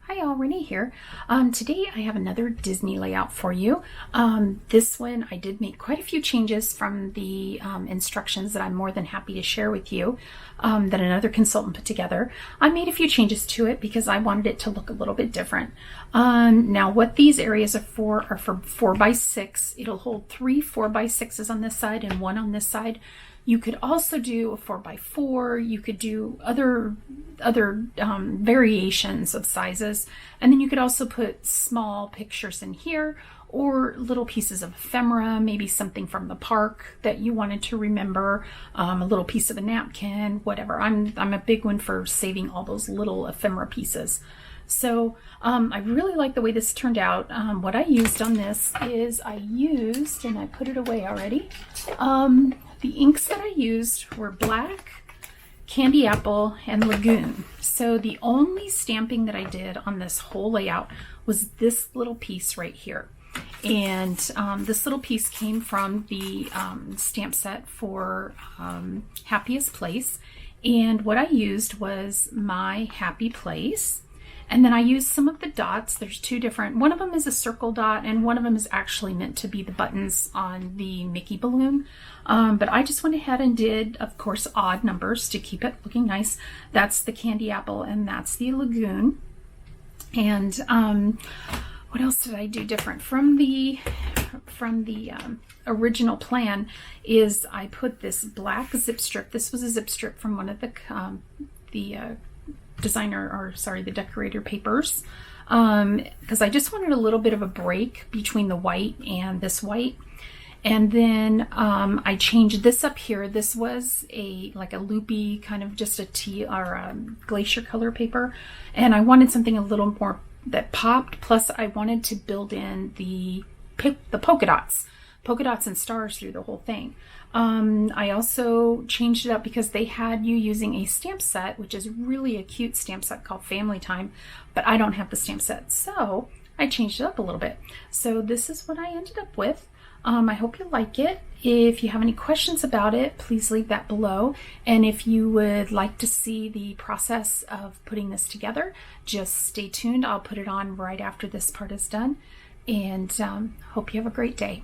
Hi all, Rene here. Today I have another Disney layout for you. This one I did make quite a few changes from the instructions that I'm more than happy to share with you that another consultant put together. I made a few changes to it because I wanted it to look a little bit different. Now what these areas are for 4x6. It'll hold 3 4x6s on this side and 1 on this side. You could also do a 4x4. You could do other variations of sizes, and then you could also put small pictures in here or little pieces of ephemera, maybe something from the park that you wanted to remember, a little piece of a napkin, whatever. I'm a big one for saving all those little ephemera pieces. So I really like the way this turned out. What I used on this is and I put it away already. The inks that I used were black, candy apple, and lagoon. So the only stamping that I did on this whole layout was this little piece right here. And this little piece came from the stamp set for Happiest Place. And what I used was my happy place. And then I used some of the dots. There's two different, one of them is a circle dot and one of them is actually meant to be the buttons on the Mickey balloon. But I just went ahead and did, of course, odd numbers to keep it looking nice. That's the candy apple and that's the lagoon. And what else did I do different from the original plan is I put this black zip strip. This was a zip strip from one of the decorator papers, because I just wanted a little bit of a break between the white and this white. And then I changed this up here. This was like a loopy kind of just a tea or a glacier color paper, and I wanted something a little more that popped. Plus I wanted to build in the polka dots and stars through the whole thing. I also changed it up because they had you using a stamp set, which is really a cute stamp set called Family Time, but I don't have the stamp set, so I changed it up a little bit. So this is what I ended up with. I hope you like it. If you have any questions about it, please leave that below. And if you would like to see the process of putting this together, just stay tuned. I'll put it on right after this part is done. And hope you have a great day.